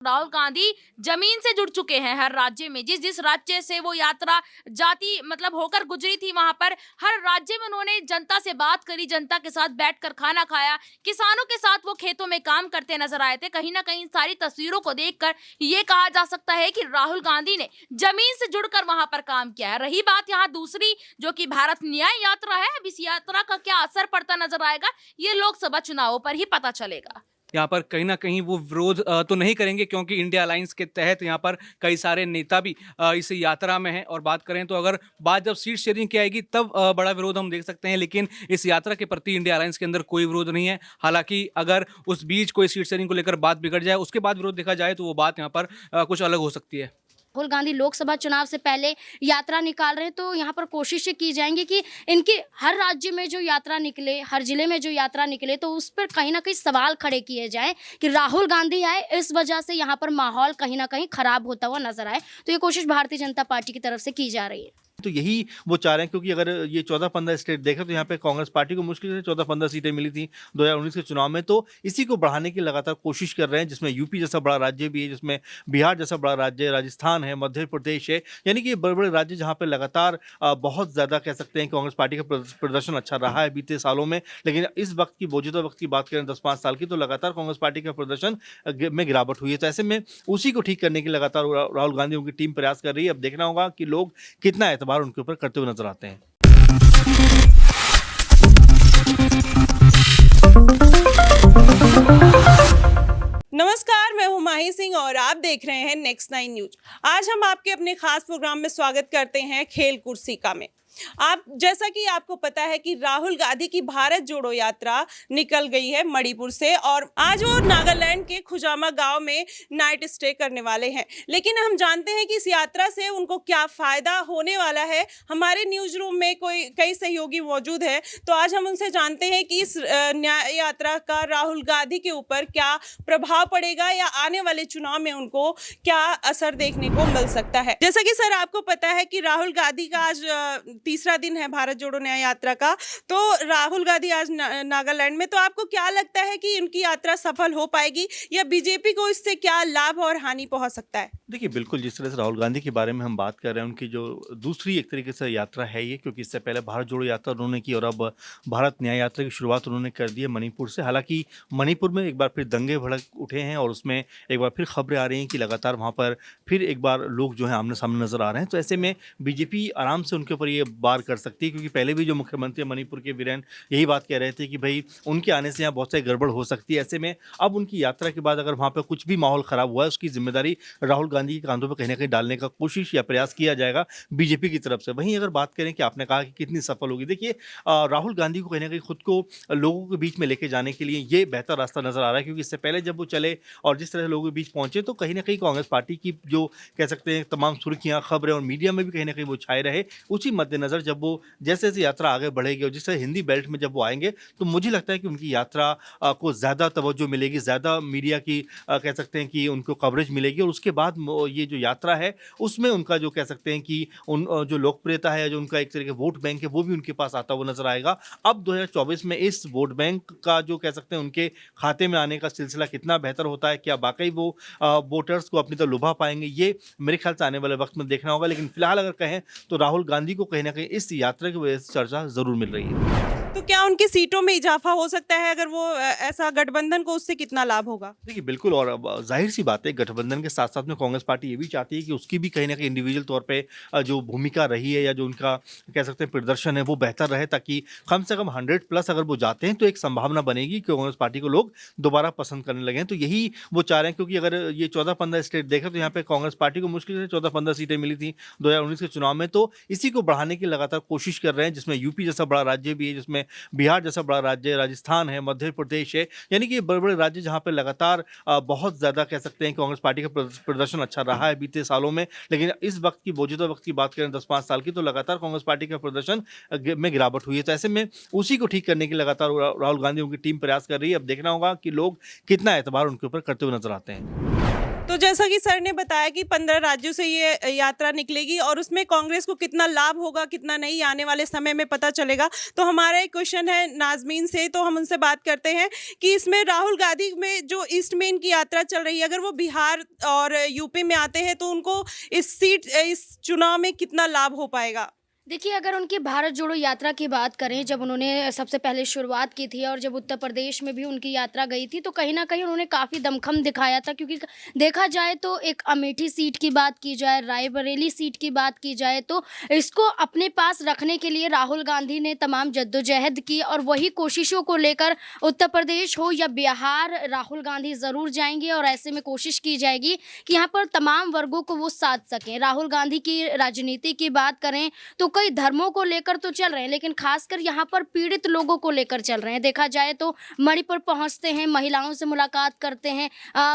राहुल गांधी जमीन से जुड़ चुके हैं हर राज्य में। जिस जिस राज्य से वो यात्रा जाती मतलब होकर गुजरी थी, वहां पर हर राज्य में उन्होंने जनता से बात करी, जनता के साथ बैठकर खाना खाया, किसानों के साथ वो खेतों में काम करते नजर आए थे। कहीं ना कहीं सारी तस्वीरों को देखकर ये कहा जा सकता है कि राहुल गांधी ने जमीन से जुड़कर वहां पर काम किया है। रही बात यहाँ दूसरी, जो कि भारत न्याय यात्रा है, अब इस यात्रा का क्या असर पड़ता नजर आएगा, ये लोकसभा चुनावों पर ही पता चलेगा। यहाँ पर कहीं न कहीं वो विरोध तो नहीं करेंगे, क्योंकि इंडिया अलायंस के तहत यहाँ पर कई सारे नेता भी इस यात्रा में हैं। और बात करें तो अगर बात जब सीट शेयरिंग की आएगी तब बड़ा विरोध हम देख सकते हैं, लेकिन इस यात्रा के प्रति इंडिया अलायंस के अंदर कोई विरोध नहीं है। हालाँकि अगर उस बीच कोई सीट शेयरिंग को लेकर बात बिगड़ जाए, उसके बाद विरोध देखा जाए, तो वो बात यहाँ पर कुछ अलग हो सकती है। राहुल गांधी लोकसभा चुनाव से पहले यात्रा निकाल रहे हैं, तो यहाँ पर कोशिशें की जाएंगी कि इनके हर राज्य में जो यात्रा निकले, हर जिले में जो यात्रा निकले, तो उस पर कहीं ना कहीं सवाल खड़े किए जाएं कि राहुल गांधी आए, इस वजह से यहाँ पर माहौल कहीं ना कहीं खराब होता हुआ नजर आए। तो ये कोशिश भारतीय जनता पार्टी की तरफ से की जा रही है। तो यही वो चाह रहे हैं, क्योंकि अगर ये 14-15 स्टेट देखें तो यहाँ पे कांग्रेस पार्टी को मुश्किल से 14-15 सीटें मिली थी 2019 के चुनाव में, तो इसी को बढ़ाने की लगातार कोशिश कर रहे हैं, जिसमें यूपी जैसा बड़ा राज्य भी है, जिसमें बिहार जैसा बड़ा राज्य, राजस्थान है, मध्य प्रदेश है, यानी कि बड़े बड़े राज्य जहाँ पे लगातार बहुत ज़्यादा कह सकते हैं कांग्रेस पार्टी का प्रदर्शन अच्छा रहा है बीते सालों में। लेकिन इस वक्त की मौजूदा वक्त की बात करें 10-5 साल की, तो लगातार कांग्रेस पार्टी का प्रदर्शन में गिरावट हुई है। तो ऐसे में उसी को ठीक करने की लगातार राहुल गांधी उनकी टीम प्रयास कर रही है। अब देखना होगा कि लोग कितना एतबार उनके ऊपर करते हुए नजर आते हैं। नमस्कार, मैं हूं माही सिंह और आप देख रहे हैं नेक्स्ट 9 न्यूज। आज हम आपके अपने खास प्रोग्राम में स्वागत करते हैं खेल कुर्सिका में। आप जैसा कि आपको पता है कि राहुल गांधी की भारत जोड़ो यात्रा निकल गई है मणिपुर से, और आज वो नागालैंड के खुजामा गांव में नाइट स्टे करने वाले हैं। लेकिन हम जानते हैं कि इस यात्रा से उनको क्या फायदा होने वाला है। हमारे न्यूज रूम में कई सहयोगी मौजूद है, तो आज हम उनसे जानते हैं कि इस न्याय यात्रा का राहुल गांधी के ऊपर क्या प्रभाव पड़ेगा या आने वाले चुनाव में उनको क्या असर देखने को मिल सकता है। जैसा कि सर आपको पता है कि राहुल गांधी का आज तीसरा दिन है भारत जोड़ो न्याय यात्रा का, तो राहुल गांधी आज नागालैंड में, तो आपको क्या लगता है कि उनकी यात्रा सफल हो पाएगी या बीजेपी को इससे क्या लाभ और हानि पहुंच सकता है? देखिए, बिल्कुल जिस तरह से राहुल गांधी के बारे में हम बात कर रहे हैं, उनकी जो दूसरी एक तरीके से यात्रा है ये, क्योंकि इससे पहले भारत जोड़ो यात्रा उन्होंने की और अब भारत न्याय यात्रा की शुरुआत उन्होंने कर दी है मणिपुर से। हालांकि मणिपुर में एक बार फिर दंगे भड़क उठे हैं और उसमें एक बार फिर खबरें आ रही हैं कि लगातार वहाँ पर फिर एक बार लोग जो हैं आमने सामने नजर आ रहे हैं। तो ऐसे में बीजेपी आराम से उनके ऊपर ये वार कर सकती है, क्योंकि पहले भी जो मुख्यमंत्री मणिपुर के वीरेन यही बात कह रहे थे कि भाई उनके आने से यहाँ बहुत सारी गड़बड़ हो सकती है। ऐसे में अब उनकी यात्रा के बाद अगर वहाँ पर कुछ भी माहौल खराब हुआ है, उसकी जिम्मेदारी राहुल गांधी के कांधों पर कहीं ना कहीं डालने का कोशिश या प्रयास किया जाएगा बीजेपी की तरफ से। वहीं अगर बात करें कि आपने कहा कि कितनी सफल होगी, देखिए राहुल गांधी को कहीं ना कहीं खुद को लोगों के बीच में लेके जाने के लिए ये बेहतर रास्ता नजर आ रहा है, क्योंकि इससे पहले जब वो चले और जिस तरह से लोगों के बीच पहुंचे, तो कहीं ना कहीं कांग्रेस पार्टी की जो कह सकते हैं तमाम सुर्खियां, खबरें और मीडिया में भी कहीं ना कहीं वो छाए रहे। उसी मद्देनजर जब वो जैसे जैसे यात्रा आगे बढ़ेगी और जिस तरह हिंदी बेल्ट में जब वो आएंगे, तो मुझे लगता है कि उनकी यात्रा को ज़्यादा तवज्जो मिलेगी, ज़्यादा मीडिया की कह सकते हैं कि उनको कवरेज मिलेगी। और उसके बाद ये जो यात्रा है उसमें उनका जो कह सकते हैं कि उन जो लोकप्रियता है, जो उनका एक तरीके वोट बैंक है, वो भी उनके पास आता हुआ नजर आएगा। अब 2024 में इस वोट बैंक का जो कह सकते हैं उनके खाते में आने का सिलसिला कितना बेहतर होता है, क्या वाकई वो वोटर्स को अपनी तरफ लुभा पाएंगे, ये मेरे ख्याल से आने वाले वक्त में देखना होगा। लेकिन फिलहाल अगर कहें तो राहुल गांधी को कहीं ना कहीं इस यात्रा की वजह से चर्चा जरूर मिल रही है। तो क्या उनकी सीटों में इजाफा हो सकता है अगर वो ऐसा गठबंधन को, उससे कितना लाभ होगा? देखिए, बिल्कुल, और अब जाहिर सी बात है गठबंधन के साथ साथ में कांग्रेस पार्टी ये भी चाहती है कि उसकी भी कहीं ना कहीं इंडिविजुअल तौर पे जो भूमिका रही है या जो उनका कह सकते हैं प्रदर्शन है वो बेहतर रहे, ताकि कम से कम 100+ अगर वो जाते हैं तो एक संभावना बनेगी कि कांग्रेस पार्टी को लोग दोबारा पसंद करने लगे। तो यही वो चाह रहे हैं, क्योंकि अगर ये 14-15 स्टेट देखें तो यहाँ पे कांग्रेस पार्टी को मुश्किल से 14-15 सीटें मिली थी 2019 के चुनाव में, तो इसी को बढ़ाने की लगातार कोशिश कर रहे हैं, जिसमें यूपी जैसा बड़ा राज्य भी है, जिसमें बिहार जैसा बड़ा राज्य, राजस्थान है, मध्य प्रदेश है, यानी कि बड़े बड़े राज्य जहाँ पे लगातार बहुत ज़्यादा कह सकते हैं कांग्रेस पार्टी का प्रदर्शन अच्छा रहा है बीते सालों में। लेकिन इस वक्त की मौजूदा वक्त की बात करें 10-5 साल की, तो लगातार कांग्रेस पार्टी का प्रदर्शन में गिरावट हुई है। तो ऐसे में उसी को ठीक करने की लगातार राहुल गांधी उनकी टीम प्रयास कर रही है। अब देखना होगा कि लोग कितना एतबार उनके ऊपर करते हुए नजर आते हैं। तो जैसा कि सर ने बताया कि 15 राज्यों से ये यात्रा निकलेगी और उसमें कांग्रेस को कितना लाभ होगा कितना नहीं आने वाले समय में पता चलेगा। तो हमारा एक क्वेश्चन है नाजमीन से, तो हम उनसे बात करते हैं कि इसमें राहुल गांधी में जो ईस्ट में इनकी यात्रा चल रही है, अगर वो बिहार और यूपी में आते हैं तो उनको इस चुनाव में कितना लाभ हो पाएगा। देखिए, अगर उनकी भारत जोड़ो यात्रा की बात करें, जब उन्होंने सबसे पहले शुरुआत की थी और जब उत्तर प्रदेश में भी उनकी यात्रा गई थी, तो कहीं न कहीं उन्होंने काफ़ी दमखम दिखाया था। क्योंकि देखा जाए तो एक अमेठी सीट की बात की जाए, रायबरेली सीट की बात की जाए, तो इसको अपने पास रखने के लिए राहुल गांधी ने तमाम जद्दोजहद की और वही कोशिशों को लेकर उत्तर प्रदेश हो या बिहार, राहुल गांधी ज़रूर जाएँगे और ऐसे में कोशिश की जाएगी कि यहाँ पर तमाम वर्गों को वो साध सकें। राहुल गांधी की राजनीति की बात करें तो कई धर्मों को लेकर तो चल रहे हैं, लेकिन खासकर यहाँ पर पीड़ित लोगों को लेकर चल रहे हैं। देखा जाए तो मणिपुर पहुँचते हैं, महिलाओं से मुलाकात करते हैं,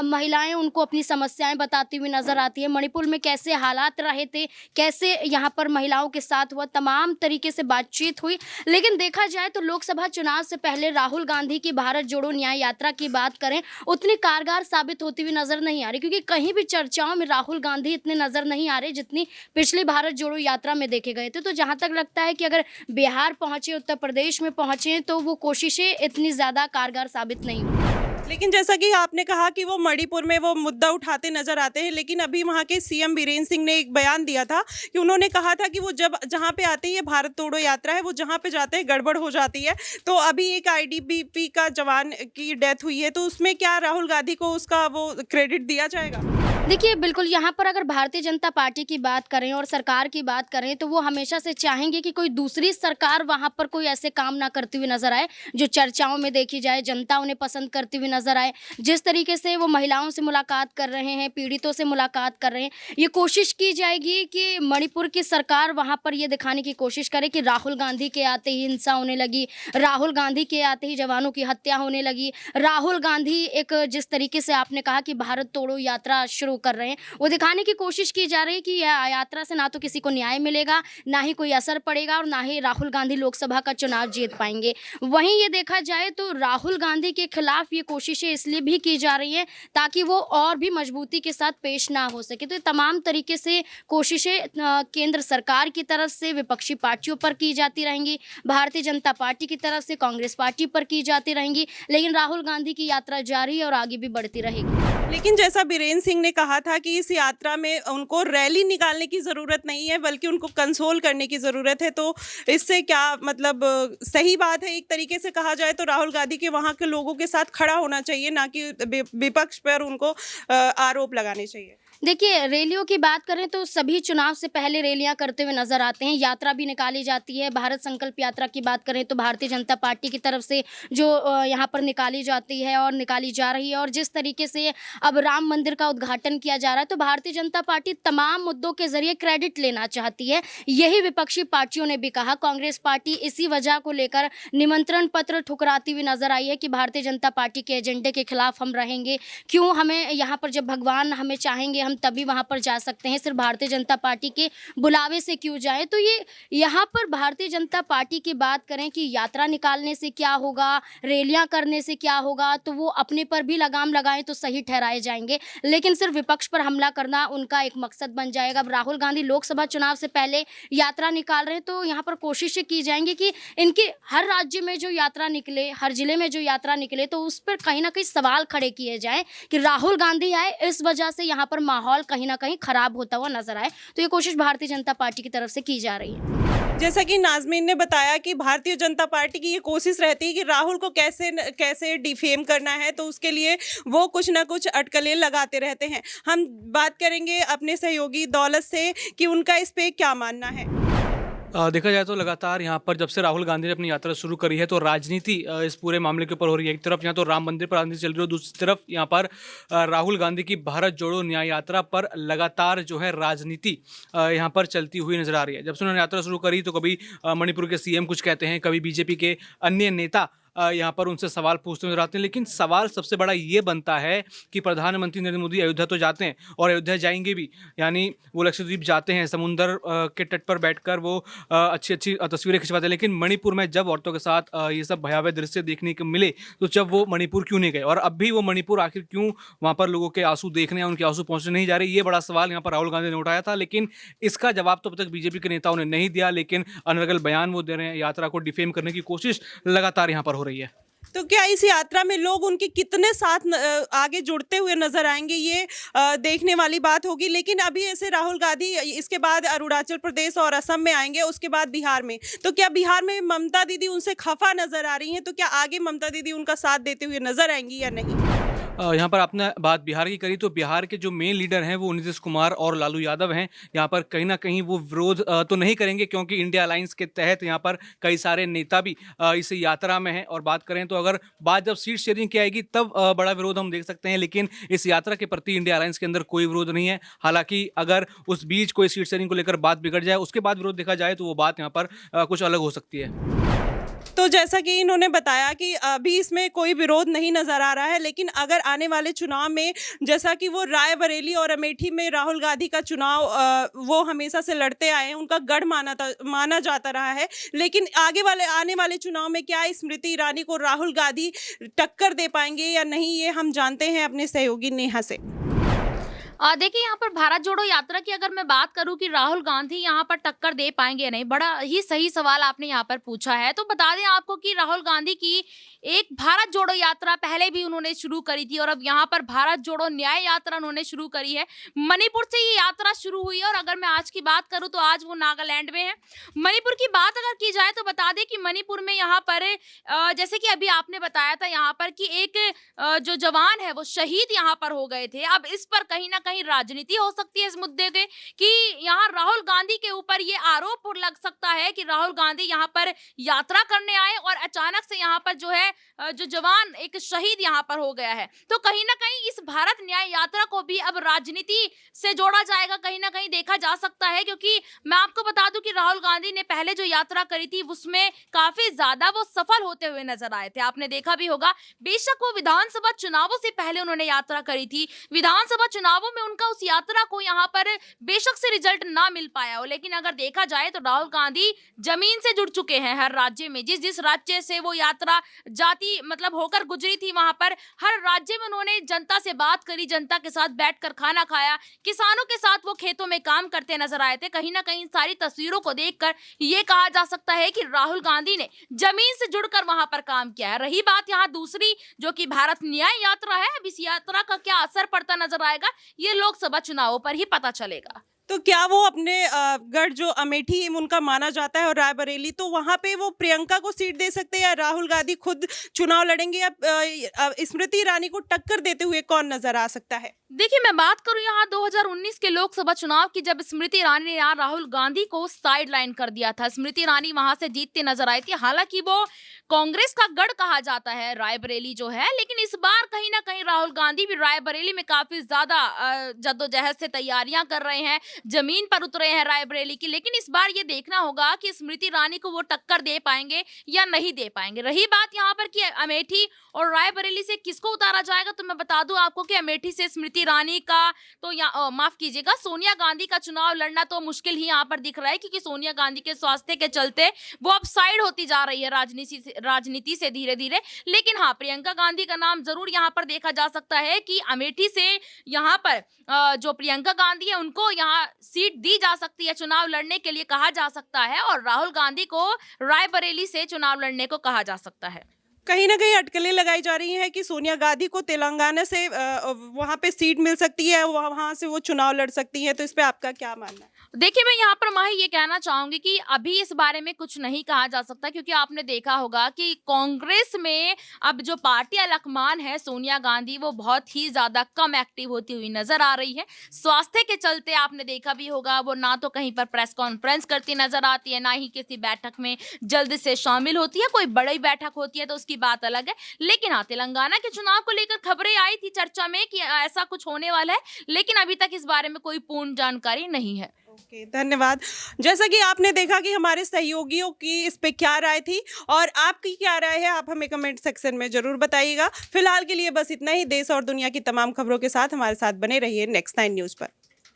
महिलाएं उनको अपनी समस्याएं बताती हुई नजर आती है। मणिपुर में कैसे हालात रहे थे, कैसे यहाँ पर महिलाओं के साथ हुआ, तमाम तरीके से बातचीत हुई। लेकिन देखा जाए तो लोकसभा चुनाव से पहले राहुल गांधी की भारत जोड़ो न्याय यात्रा की बात करें, उतनी कारगर साबित होती हुई नजर नहीं आ रही, क्योंकि कहीं भी चर्चाओं में राहुल गांधी इतने नजर नहीं आ रहे जितनी पिछली भारत जोड़ो यात्रा में देखे गए थे। तो जहाँ तक लगता है कि अगर बिहार पहुंचे, उत्तर प्रदेश में पहुंचे, तो वो कोशिशें इतनी ज़्यादा कारगर साबित नहीं हुई। लेकिन जैसा कि आपने कहा कि वो मणिपुर में वो मुद्दा उठाते नजर आते हैं, लेकिन अभी वहाँ के सीएम बीरेन्द्र सिंह ने एक बयान दिया था कि उन्होंने कहा था कि वो जब जहाँ पे आते हैं, ये भारत तोड़ो यात्रा है, वो जहाँ पे जाते हैं गड़बड़ हो जाती है। तो अभी एक आईटीबीपी का जवान की डेथ हुई है, तो उसमें क्या राहुल गांधी को उसका वो क्रेडिट दिया जाएगा? देखिए, बिल्कुल यहाँ पर अगर भारतीय जनता पार्टी की बात करें और सरकार की बात करें, तो वो हमेशा से चाहेंगे कि कोई दूसरी सरकार वहाँ पर कोई ऐसे काम ना करती हुई नजर आए जो चर्चाओं में देखी जाए, जनता उन्हें पसंद करती हुई नजर आए। जिस तरीके से वो महिलाओं से मुलाकात कर रहे हैं, पीड़ितों से मुलाकात कर रहे हैं, ये कोशिश की जाएगी कि मणिपुर की सरकार वहाँ पर ये दिखाने की कोशिश करे कि राहुल गांधी के आते ही हिंसा होने लगी, राहुल गांधी के आते ही जवानों की हत्या होने लगी, राहुल गांधी एक जिस तरीके से आपने कहा कि भारत तोड़ो यात्रा शुरू कर रहे हैं, वो दिखाने की कोशिश की जा रही है कि यह यात्रा से ना तो किसी को न्याय मिलेगा, ना ही कोई असर पड़ेगा और ना ही राहुल गांधी लोकसभा का चुनाव जीत पाएंगे। वहीं ये देखा जाए तो राहुल गांधी के खिलाफ ये कोशिशें इसलिए भी की जा रही हैं ताकि वो और भी मजबूती के साथ पेश ना हो सके। तो तमाम तरीके से कोशिशें केंद्र सरकार की तरफ से विपक्षी पार्टियों पर की जाती रहेंगी, भारतीय जनता पार्टी की तरफ से कांग्रेस पार्टी पर की जाती रहेंगी, लेकिन राहुल गांधी की यात्रा जारी है और आगे भी बढ़ती रहेगी। लेकिन जैसा बीरेन्द्र सिंह ने कहा था कि इस यात्रा में उनको रैली निकालने की ज़रूरत नहीं है, बल्कि उनको कंसोल करने की ज़रूरत है। तो इससे क्या मतलब सही बात है? एक तरीके से कहा जाए तो राहुल गांधी के वहाँ के लोगों के साथ खड़ा होना चाहिए, ना कि विपक्ष पर उनको आरोप लगाने चाहिए। देखिए, रैलियों की बात करें तो सभी चुनाव से पहले रैलियां करते हुए नजर आते हैं, यात्रा भी निकाली जाती है। भारत संकल्प यात्रा की बात करें तो भारतीय जनता पार्टी की तरफ से जो यहाँ पर निकाली जाती है और निकाली जा रही है, और जिस तरीके से अब राम मंदिर का उद्घाटन किया जा रहा है, तो भारतीय जनता पार्टी तमाम मुद्दों के जरिए क्रेडिट लेना चाहती है। यही विपक्षी पार्टियों ने भी कहा। कांग्रेस पार्टी इसी वजह को लेकर निमंत्रण पत्र ठुकराती हुई नजर आई है कि भारतीय जनता पार्टी के एजेंडे के खिलाफ हम रहेंगे। क्यों हमें यहाँ पर, जब भगवान हमें चाहेंगे हम तभी वहां पर जा सकते हैं, सिर्फ भारतीय जनता पार्टी के बुलावे से क्यों जाए? तो ये यहाँ पर भारतीय जनता पार्टी की बात करें कि यात्रा निकालने से क्या होगा, रैलियां करने से क्या होगा, तो वो अपने पर भी लगाम लगाएं तो सही ठहराए जाएंगे, लेकिन सिर्फ विपक्ष पर हमला करना उनका एक मकसद बन जाएगा। अब राहुल गांधी लोकसभा चुनाव से पहले यात्रा निकाल रहे हैं, तो यहाँ पर कोशिशें की जाएंगी कि इनके हर राज्य में जो यात्रा निकले, हर जिले में जो यात्रा निकले, तो उस पर कहीं ना कहीं सवाल खड़े किए जाएं कि राहुल गांधी आए, इस वजह से यहाँ पर माहौल कहीं ना कहीं खराब होता हुआ नजर आए। तो ये कोशिश भारतीय जनता पार्टी की तरफ से की जा रही है। जैसा कि नाजमीन ने बताया कि भारतीय जनता पार्टी की ये कोशिश रहती है कि राहुल को कैसे डिफेम करना है, तो उसके लिए वो कुछ ना कुछ अटकलें लगाते रहते हैं। हम बात करेंगे अपने सहयोगी दौलत से कि उनका इस पे क्या मानना है। देखा जाए तो लगातार यहाँ पर जब से राहुल गांधी ने अपनी यात्रा शुरू करी है, तो राजनीति इस पूरे मामले के ऊपर हो रही है। एक तरफ यहाँ तो राम मंदिर पर राजनीति चल रही है, दूसरी तरफ यहाँ पर राहुल गांधी की भारत जोड़ो न्याय यात्रा पर लगातार जो है राजनीति यहाँ पर चलती हुई नजर आ रही है। जब से उन्होंने यात्रा शुरू करी तो कभी मणिपुर के सीएम कुछ कहते हैं, कभी बीजेपी के अन्य नेता यहाँ पर उनसे सवाल पूछते नजर आते हैं। लेकिन सवाल सबसे बड़ा ये बनता है कि प्रधानमंत्री नरेंद्र मोदी अयोध्या तो जाते हैं और अयोध्या जाएंगे भी, यानी वो लक्षद्वीप जाते हैं, समुंदर के तट पर बैठकर वो अच्छी अच्छी तस्वीरें खिंचवाते हैं। लेकिन मणिपुर में जब औरतों के साथ ये सब भयावह दृश्य देखने को मिले तो जब वो मणिपुर क्यों नहीं गए, और अब भी वो मणिपुर आखिर क्यों वहाँ पर लोगों के आंसू देखने या उनके आंसू पहुँचने नहीं जा रहे, ये बड़ा सवाल यहाँ पर राहुल गांधी ने उठाया था। लेकिन इसका जवाब तो अब तक बीजेपी के नेताओं ने नहीं दिया, लेकिन अनर्गल बयान वो दे रहे हैं, यात्रा को डिफेम करने की कोशिश लगातार यहाँ पर हो रही है। तो क्या इस यात्रा में लोग उनके कितने साथ आगे जुड़ते हुए नजर आएंगे, ये देखने वाली बात होगी। लेकिन अभी ऐसे राहुल गांधी इसके बाद अरुणाचल प्रदेश और असम में आएंगे, उसके बाद बिहार में, तो क्या बिहार में ममता दीदी उनसे खफा नजर आ रही हैं? तो क्या आगे ममता दीदी उनका साथ देते हुए नजर आएंगी या नहीं? यहाँ पर आपने बात बिहार की करी, तो बिहार के जो मेन लीडर हैं वो नीतीश कुमार और लालू यादव हैं। यहाँ पर कहीं ना कहीं वो विरोध तो नहीं करेंगे, क्योंकि इंडिया अलायंस के तहत यहाँ पर कई सारे नेता भी इस यात्रा में हैं। और बात करें तो अगर बात जब सीट शेयरिंग की आएगी तब बड़ा विरोध हम देख सकते हैं। लेकिन इस यात्रा के प्रति इंडिया अलायंस के अंदर कोई विरोध नहीं है। हालांकि अगर उस बीच कोई सीट शेयरिंग को लेकर बात बिगड़ जाए, उसके बाद विरोध देखा जाए, तो वो बात यहाँ पर कुछ अलग हो सकती है। तो जैसा कि इन्होंने बताया कि अभी इसमें कोई विरोध नहीं नजर आ रहा है, लेकिन अगर आने वाले चुनाव में, जैसा कि वो रायबरेली और अमेठी में राहुल गांधी का चुनाव वो हमेशा से लड़ते आए हैं, उनका गढ़ माना जाता रहा है, लेकिन आने वाले चुनाव में क्या स्मृति ईरानी को राहुल गांधी टक्कर दे पाएंगे या नहीं, ये हम जानते हैं अपने सहयोगी नेहा से। देखिए, यहाँ पर भारत जोड़ो यात्रा की अगर मैं बात करूं कि राहुल गांधी यहाँ पर टक्कर दे पाएंगे या नहीं, बड़ा ही सही सवाल आपने यहाँ पर पूछा है। तो बता दें आपको कि राहुल गांधी की एक भारत जोड़ो यात्रा पहले भी उन्होंने शुरू करी थी और अब यहाँ पर भारत जोड़ो न्याय यात्रा उन्होंने शुरू करी है। मणिपुर से ये यात्रा शुरू हुई है और अगर मैं आज की बात करूं तो आज वो नागालैंड में है। मणिपुर की बात अगर की जाए तो बता दें कि मणिपुर में यहाँ पर जैसे कि अभी आपने बताया था यहाँ पर कि एक जो जवान है वो शहीद यहाँ पर हो गए थे। अब इस पर कहीं ना कहीं राजनीति हो सकती है इस मुद्दे के, कि यहाँ राहुल गांधी के ऊपर ये आरोप लग सकता है कि राहुल गांधी यहाँ पर यात्रा करने आए और अचानक से यहाँ पर जो है जो जवान एक शहीद यहाँ पर हो गया है। तो कहीं ना कहीं इस भारत न्याय यात्रा को भी अब राजनीति से जोड़ा जाएगा, कहीं ना कहीं देखा जा सकता है। क्योंकि मैं आपको बता दूं कि राहुल गांधी ने पहले जो यात्रा करी थी उसमें काफी ज्यादा वो सफल होते हुए नजर आए थे, आपने देखा भी होगा। बेशक वो विधानसभा चुनावों से पहले उन्होंने यात्रा करी थी, विधानसभा चुनावों में उनका उस यात्रा को यहाँ पर बेशक से रिजल्ट ना मिल पाया हो, लेकिन अगर देखा जाए तो राहुल गांधी जमीन से जुड़ चुके हैं हर राज्य में। जिस जिस राज्य से वो यात्रा जाती मतलब होकर गुजरी थी, वहां पर हर राज्य में उन्होंने जनता से बात करी, जनता के साथ बैठकर खाना खाया, किसानों के साथ वो खेतों में काम करते नजर आए थे। कहीं ना कहीं सारी तस्वीरों को देखकर ये कहा जा सकता है कि राहुल गांधी ने जमीन से जुड़कर वहां पर काम किया है। रही बात यहाँ दूसरी जो कि भारत न्याय यात्रा है, अब इस यात्रा का क्या असर पड़ता नजर आएगा ये लोकसभा चुनावों पर ही पता चलेगा। तो क्या वो अपने गढ़ जो अमेठी उनका माना जाता है और रायबरेली, तो वहां पे वो प्रियंका को सीट दे सकते हैं या राहुल गांधी खुद चुनाव लड़ेंगे या स्मृति ईरानी को टक्कर देते हुए कौन नजर आ सकता है? देखिए, मैं बात करूं यहाँ 2019 के लोकसभा चुनाव की, जब स्मृति ईरानी ने यहाँ राहुल गांधी को साइड लाइन कर दिया था। स्मृति ईरानी वहां से जीतते नजर आई थी, हालांकि वो कांग्रेस का गढ़ कहा जाता है रायबरेली जो है, लेकिन इस बार कहीं ना कहीं राहुल गांधी भी रायबरेली में काफी ज्यादा जद्दोजहद से तैयारियां कर रहे हैं, जमीन पर उतरे हैं रायबरेली की। लेकिन इस बार ये देखना होगा कि स्मृति ईरानी को वो टक्कर दे पाएंगे या नहीं दे पाएंगे। रही बात यहाँ पर कि अमेठी और रायबरेली से किसको उतारा जाएगा, तो मैं बता दूं आपको कि अमेठी से स्मृति ईरानी का तो माफ कीजिएगा, सोनिया गांधी का चुनाव लड़ना तो मुश्किल ही यहाँ पर दिख रहा है, क्योंकि सोनिया गांधी के स्वास्थ्य के चलते वो अब साइड होती जा रही है राजनीति से धीरे धीरे। लेकिन हाँ, प्रियंका गांधी का नाम जरूर यहाँ पर देखा जा सकता है कि अमेठी से यहाँ पर जो प्रियंका गांधी है उनको यहाँ सीट दी जा सकती है, चुनाव लड़ने के लिए कहा जा सकता है, और राहुल गांधी को रायबरेली से चुनाव लड़ने को कहा जा सकता है। कहीं ना कहीं अटकलें लगाई जा रही हैं कि सोनिया गांधी को तेलंगाना से वहां पे सीट मिल सकती है, वहां से वो चुनाव लड़ सकती हैं, तो इस पे आपका क्या मानना है? देखिए, मैं यहाँ पर माही ये कहना चाहूंगी कि अभी इस बारे में कुछ नहीं कहा जा सकता, क्योंकि आपने देखा होगा कि कांग्रेस में अब जो पार्टी अलकमान है सोनिया गांधी, वो बहुत ही ज्यादा कम एक्टिव होती हुई नजर आ रही है। स्वास्थ्य के चलते आपने देखा भी होगा, वो ना तो कहीं पर प्रेस कॉन्फ्रेंस करती नजर आती है, ना ही किसी बैठक में जल्द से शामिल होती है। कोई बड़ी बैठक होती है तो उसकी बात अलग है, लेकिन हाँ, तेलंगाना के चुनाव को लेकर खबरें आई थी चर्चा में कि ऐसा कुछ होने वाला है, लेकिन अभी तक इस बारे में कोई पूर्ण जानकारी नहीं है। ओके, धन्यवाद। जैसा कि आपने देखा कि हमारे सहयोगियों की इस पे क्या राय थी और आपकी क्या राय है, आप हमें कमेंट सेक्शन में ज़रूर बताइएगा। फिलहाल के लिए बस इतना ही। देश और दुनिया की तमाम खबरों के साथ हमारे साथ बने रहिए नेक्स्ट 9 न्यूज़ पर।